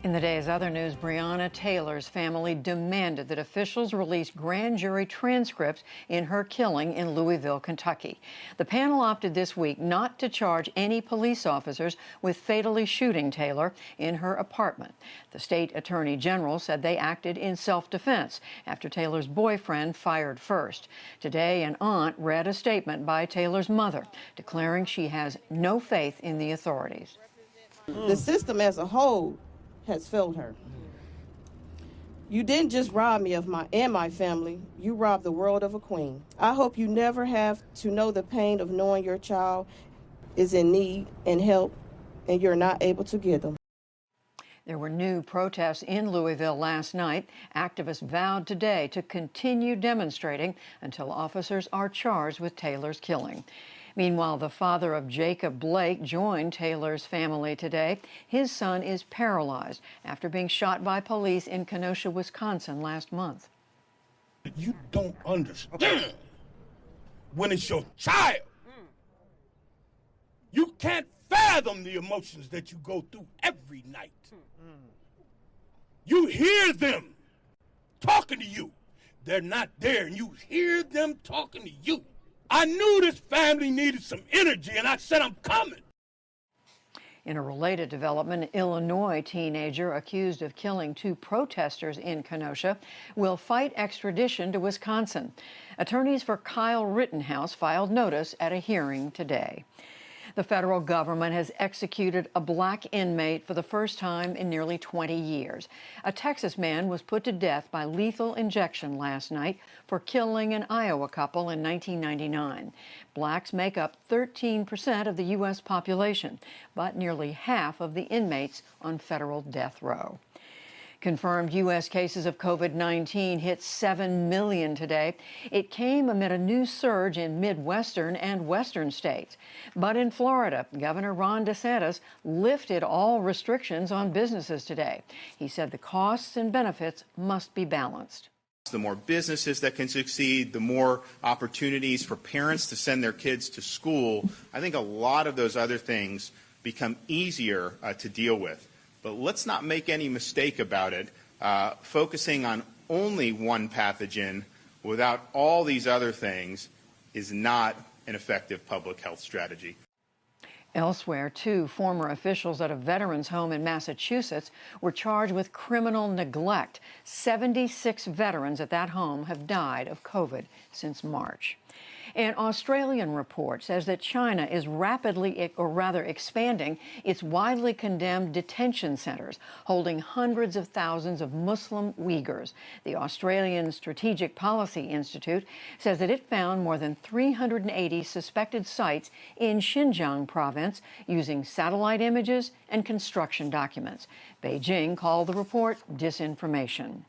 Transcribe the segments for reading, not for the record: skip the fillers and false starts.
In the day's other news, Breonna Taylor's family demanded that officials release grand jury transcripts in her killing in Louisville, Kentucky. The panel opted this week not to charge any police officers with fatally shooting Taylor in her apartment. The state attorney general said they acted in self-defense after Taylor's boyfriend fired first. Today, an aunt read a statement by Taylor's mother declaring she has no faith in the authorities. The system as a whole has failed her. You didn't just rob me of my family, you robbed the world of a queen. I hope you never have to know the pain of knowing your child is in need and help and you're not able to give them. There were new protests in Louisville last night. Activists vowed today to continue demonstrating until officers are charged with Taylor's killing. Meanwhile, the father of Jacob Blake joined Taylor's family today. His son is paralyzed after being shot by police in Kenosha, Wisconsin last month. You don't understand when it's your child. You can't fathom the emotions that you go through every night. You hear them talking to you. They're not there, and you hear them talking to you. I knew this family needed some energy, and I said, I'm coming. In a related development, an Illinois teenager accused of killing two protesters in Kenosha will fight extradition to Wisconsin. Attorneys for Kyle Rittenhouse filed notice at a hearing today. The federal government has executed a black inmate for the first time in nearly 20 years. A Texas man was put to death by lethal injection last night for killing an Iowa couple in 1999. Blacks make up 13% of the U.S. population, but nearly half of the inmates on federal death row. Confirmed U.S. cases of COVID-19 hit 7 million today. It came amid a new surge in Midwestern and Western states. But in Florida, Governor Ron DeSantis lifted all restrictions on businesses today. He said the costs and benefits must be balanced. The more businesses that can succeed, the more opportunities for parents to send their kids to school. I think a lot of those other things become easier to deal with. But let's not make any mistake about it. Focusing on only one pathogen without all these other things is not an effective public health strategy. Elsewhere, two former officials at a veterans home in Massachusetts were charged with criminal neglect. 76 veterans at that home have died of COVID since March. An Australian report says that China is rapidly, or rather expanding, its widely condemned detention centers, holding hundreds of thousands of Muslim Uyghurs. The Australian Strategic Policy Institute says that it found more than 380 suspected sites in Xinjiang province using satellite images and construction documents. Beijing called the report disinformation.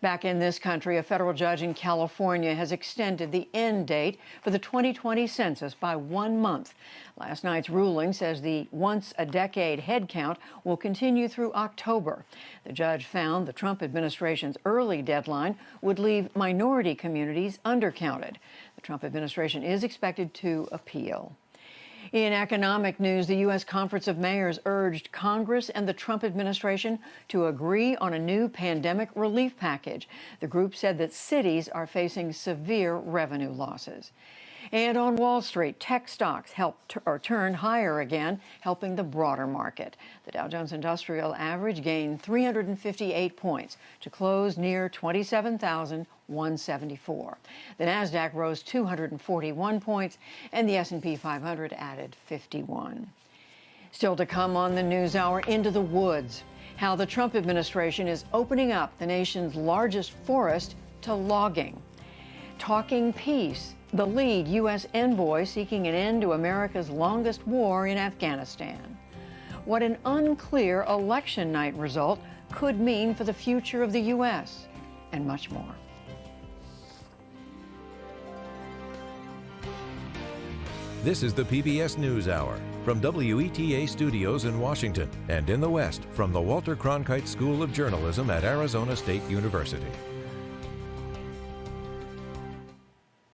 Back in this country, a federal judge in California has extended the end date for the 2020 census by 1 month. Last night's ruling says the once-a-decade head count will continue through October. The judge found the Trump administration's early deadline would leave minority communities undercounted. The Trump administration is expected to appeal. In economic news, the U.S. Conference of Mayors urged Congress and the Trump administration to agree on a new pandemic relief package. The group said that cities are facing severe revenue losses. And on Wall Street, tech stocks turned higher again, helping the broader market. The Dow Jones Industrial Average gained 358 points to close near 27,174. The Nasdaq rose 241 points, and the S&P 500 added 51. Still to come on the NewsHour, Into the Woods, how the Trump administration is opening up the nation's largest forest to logging. Talking peace, the lead U.S. envoy seeking an end to America's longest war in Afghanistan. What an unclear election night result could mean for the future of the U.S., and much more. This is the PBS NewsHour from WETA Studios in Washington and in the West from the Walter Cronkite School of Journalism at Arizona State University.